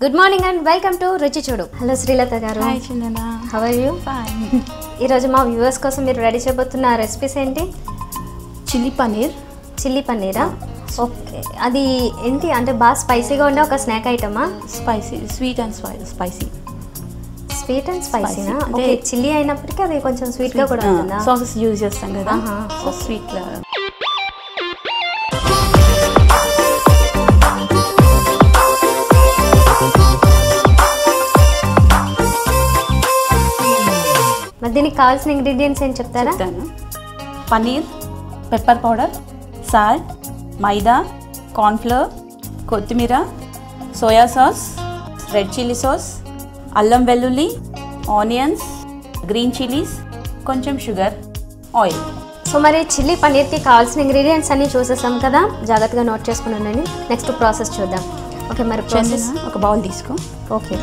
Good morning and welcome to Ruchi Chudu. Hello Srilatha garu. Hi Chandana. How are you? Fine. ఈరోజు మా viewers కోసం మీరు రెడీ చేయబోతున్న రెసిపీస్ ఏంటి? చిల్లీ పన్నీర్. చిల్లీ పన్నీరా? ఓకే, అది ఏంటి అంటే బాగా స్పైసీగా ఉండే ఒక స్నాక్ ఐటమా? Spicy, sweet and spicy. Sweet and స్పైసీనా? ఓకే, చిల్లీ అయినప్పటికీ అది కొంచెం స్వీట్గా కూడా ఉంటుందా? సాసెస్ యూజ్ చేస్తాం కదా, సో స్వీట్ లా. మరి దీనికి కావాల్సిన ఇంగ్రీడియంట్స్ ఏం చెప్తారా? పన్నీర్, పెప్పర్ పౌడర్, సాల్ట్, మైదా, కార్న్ఫ్లవర్, కొత్తిమీర, soya sauce, red chilli sauce, అల్లం వెల్లుల్లి, ఆనియన్స్, గ్రీన్ చిల్లీస్, కొంచెం షుగర్, ఆయిల్. సో మరి చిల్లీ పన్నీర్కి కావాల్సిన ఇంగ్రీడియంట్స్ అన్నీ చూసేసాం కదా, జాగ్రత్తగా నోట్ చేసుకుని ఉండండి. నెక్స్ట్ ప్రాసెస్ చూద్దాం. ఓకే, మరి ప్రాసెస్ ఒక బౌల్ తీసుకో. ఓకే,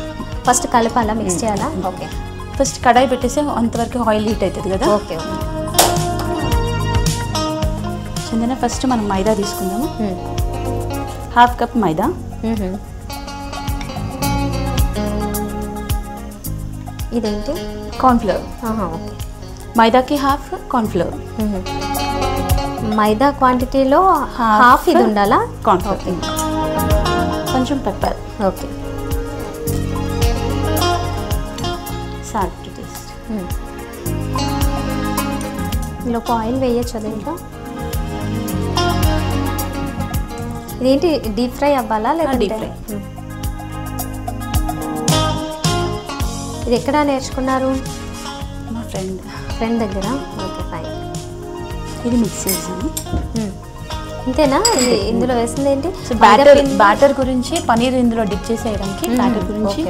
ఫస్ట్ కలపాలా, మిక్స్ చేయాలా? ఓకే, ఫస్ట్ కడాయి పెట్టేసి అంతవరకు ఆయిల్ హీట్ అవుతుంది కదా. ఓకే చందన, ఫస్ట్ మనం మైదా తీసుకుందాము. Half cup maida. ఇదేంటి? కార్న్ఫ్లవర్. ఓకే, మైదాకి హాఫ్, కార్న్ఫ్లవర్. మైదా క్వాంటిటీలో హాఫ్ ఇది ఉండాలా? కార్న్ఫ్లవర్. కొంచెం pepper. Okay, salt to taste. ఇందులో ఆయిల్ వేయచ్చు దీంట్లో. ఇదేంటి, డీప్ ఫ్రై అవ్వాలా లేదా? Deep fry. ఇది ఎక్కడ నేర్చుకున్నారు? మా ఫ్రెండ్ దగ్గర. Okay, fine. ఇది మిక్స్ చేసాను. ఇంతేనా? ఇది ఇందులో వేసింది ఏంటి? బ్యాటర్ గురించి, పన్నీర్ ఇందులో డిప్ చేసేయడానికి బ్యాటర్ గురించి.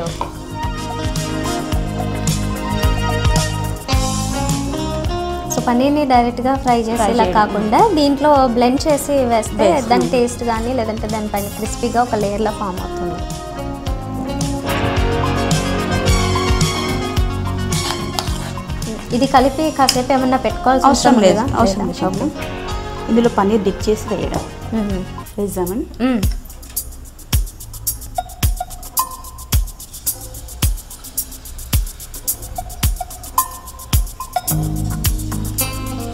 సో పన్నీర్ని డైరెక్ట్గా ఫ్రై చేసేలా కాకుండా దీంట్లో బ్లెండ్ చేసి వేస్తే దాని టేస్ట్ కానీ లేదంటే దానిపైన క్రిస్పీగా ఒక లేయర్లో ఫామ్ అవుతుంది. ఇది కలిపి కాసేపు ఏమన్నా పెట్టుకోవాల్సిన అవసరం లేదు. అవసరం. ఇందులో పన్నీర్ డిప్ చేసి వేయడం వేద్దామని.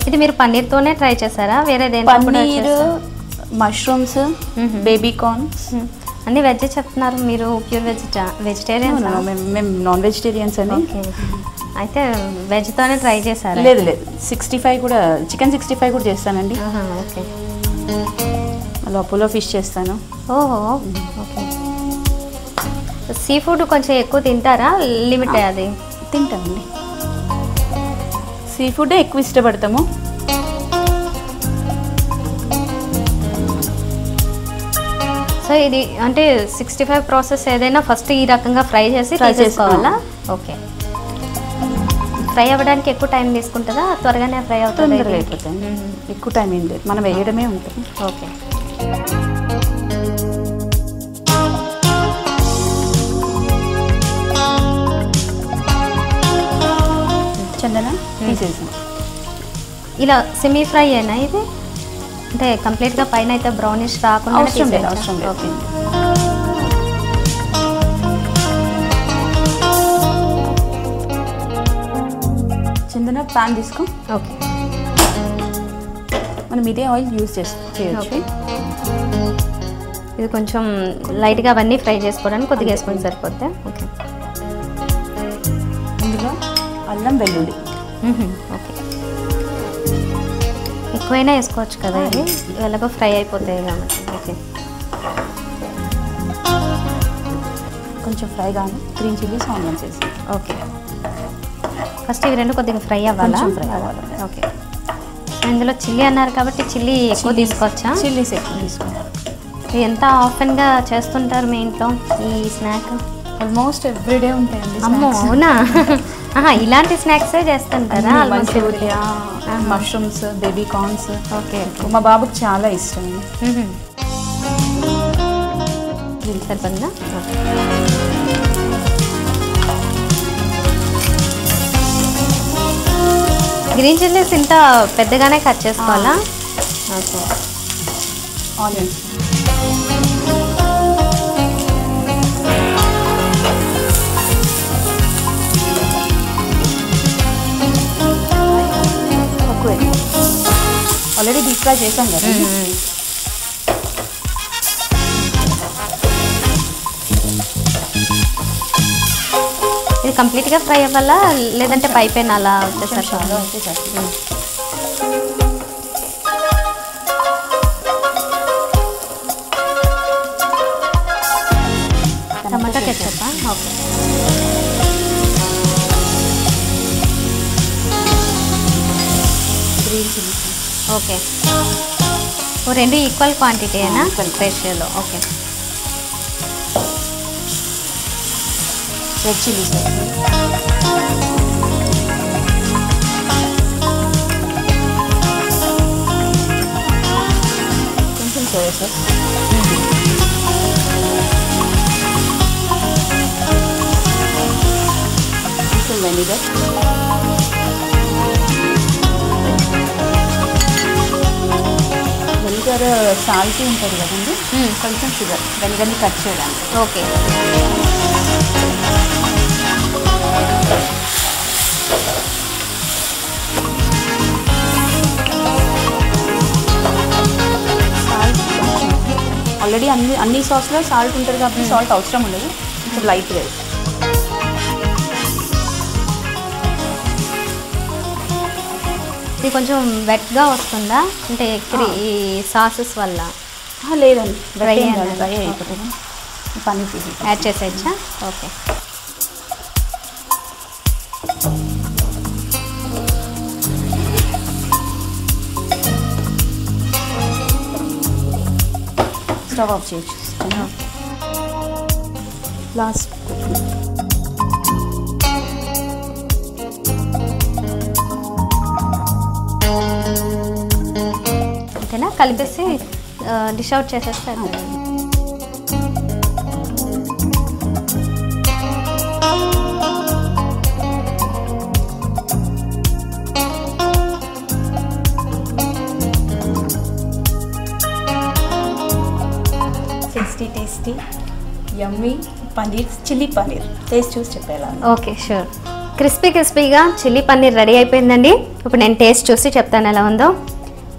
ఇది మీరు పన్నీర్తోనే ట్రై చేశారా? వేరే పన్నీర్, మష్రూమ్స్, బేబీ కార్న్స్ అన్ని వెజ్ చెప్తున్నారు మీరు. Pure vegetarian? మేము నాన్ వెజిటేరియన్స్ అని. అయితే వెజ్తోనే ట్రై చేశారా? లేదు, 65 కూడా, చికెన్ 65 కూడా చేస్తానండి. ఓకే, లోపల ఫిష్ చేస్తాను. ఓహో, ఓకే. సీ ఫుడ్ కొంచెం ఎక్కువ తింటారా? లిమిట్ అది? తింటామండి, సీ ఫుడ్ ఎక్కువ ఇష్టపడతాము. సో ఇది అంటే 65 ప్రాసెస్ ఏదైనా ఫస్ట్ ఈ రకంగా ఫ్రై చేసుకోవాలా? ఓకే, ఫ్రై అవ్వడానికి ఎక్కువ టైం తీసుకుంటుందా? త్వరగానే ఫ్రై అవుతుంది? అయిపోతుంది, ఎక్కువ టైం ఏం లేదు, మనం వేయడమే ఉంటుంది. ఓకే, చందన తీసేసాం. ఇలా సెమీ ఫ్రై అయినా ఇది? అంటే కంప్లీట్గా పైన అయితే బ్రౌనిష్ రాకుండా? అవసరం లేదు. ఓకే, చందన పాన్ తీసుకో. ఓకే, మనం ఇదే ఆయిల్ యూజ్ చేయొచ్చు. ఇది కొంచెం లైట్గా అవన్నీ ఫ్రై చేసుకోవడానికి కొద్దిగా వేసుకొని సరిపోతే. ఓకే, ఇందులో అల్లం వెల్లుల్లి. ఓకే, ఎక్కువైనా వేసుకోవచ్చు కదా, ఇది ఎలాగో ఫ్రై అయిపోతాయి కాబట్టి. ఓకే, కొంచెం ఫ్రై కానీ గ్రీన్ చిల్లీస్, ఆనియన్స్ వేసి. ఓకే, ఫస్ట్ ఇవి రెండు కొద్దిగా ఫ్రై అవ్వాలా? ఫ్రై అవ్వాలి. ఓకే, ఇందులో చిల్లీ అన్నారు కాబట్టి చిల్లీ ఎక్కువ తీసుకోవచ్చా? చిల్లీస్ ఎక్కువ తీసుకోవాలి. ఎంత ఆఫెన్గా చేస్తుంటారు మీ ఇంట్లో ఈ స్నాక్? ఆల్మోస్ట్ ఎవ్రీడే ఉంటాయండి. అమ్మో, అవునా? ఇలాంటి స్నాక్సే చేస్తుంటారా? Mushrooms, baby corns. ఓకే, మా బాబుకి చాలా ఇష్టం. సరిపడిందా? గ్రీన్ చిల్లీస్ ఇంత పెద్దగానే కట్ చేసుకోవాలా? Okay, onions. Already deep fry చేసాం కదా. ఇది కంప్లీట్గా ఫ్రై అవ్వాలా లేదంటే పైపైన అలా వచ్చేసరికి tomato ketchup. Okay. Green chilli. Okay. ఓ 2 ఈక్వల్ క్వాంటిటీనా రేషియోలో? ఓకే. Red chilli sauce. కొంచెం సోయా సాస్. కొంచెం వెనిగర్. వెనిగర్ సాల్టీ ఉంటుంది కదండి, కొంచెం షుగర్ వెనిగర్ని కట్ చేయడానికి. ఓకే. ఆల్రెడీ అన్ని సాస్లో సాల్ట్ ఉంటుంది కాబట్టి సాల్ట్ అవసరం ఉండదు, కొంచెం లైట్గా. ఇది కొంచెం వెట్గా వస్తుందా అంటే ఈ సాసెస్ వల్ల? లేదండి, డ్రై అయిపోతుంది. పన్నీర్ పీస్ యాడ్ చేసేయచ్చా? ఓకే. స్టవ్ ఆఫ్ చేయొచ్చు. లాస్ట్ అంతేనా? కలిపేసి డిష్ అవుట్ చేసేస్తారు. Tasty yummy paneer, chilli paneer taste చూసి చెప్పేలా. Okay, sure. క్రిస్పీగా చిల్లీ పన్నీర్ రెడీ అయిపోయిందండి. ఇప్పుడు నేను టేస్ట్ చూసి చెప్తాను ఎలా ఉందో.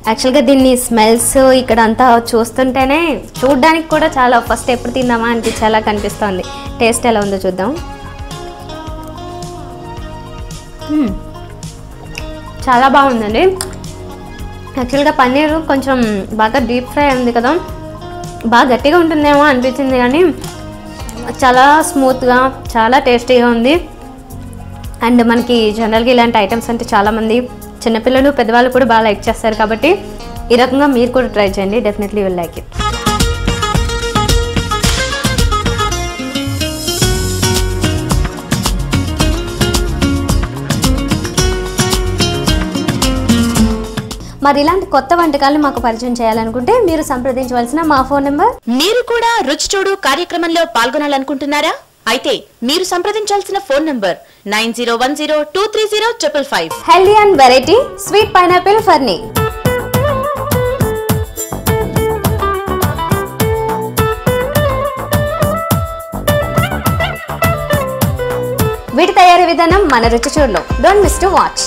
యాక్చువల్గా దీన్ని స్మెల్స్ ఇక్కడ అంతా చూస్తుంటేనే చూడడానికి కూడా చాలా ఫస్ట్ ఎప్పుడు తిందామా అనిపించేలా కనిపిస్తుంది. టేస్ట్ ఎలా ఉందో చూద్దాం. చాలా బాగుందండి. యాక్చువల్గా పన్నీర్ కొంచెం బాగా డీప్ ఫ్రై ఉంది కదా, బాగా గట్టిగా ఉంటుందేమో అనిపించింది, కానీ చాలా స్మూత్గా చాలా టేస్టీగా ఉంది. అండ్ మనకి జనరల్గా ఇలాంటి ఐటమ్స్ అంటే చాలామంది చిన్నపిల్లలు పెద్దవాళ్ళు కూడా బాగా లైక్ చేస్తారు, కాబట్టి ఈ రకంగా మీరు కూడా ట్రై చేయండి. Definitely will like it. మరి ఇలాంటి కొత్త వంటకాలు మాకు పరిచయం చేయాలనుకుంటే మీరు సంప్రదించవలసిన మా ఫోన్ నెంబర్. మీరు కూడా రుచి చూడు కార్యక్రమంలో పాల్గొనాలనుకుంటున్నారా? అయితే మీరు సంప్రదించాల్సిన phone number 9010230555. Healthy and variety sweet pineapple phirni. వీటి తయారీ విధానం మన రుచి చూడులో. Don't miss to watch.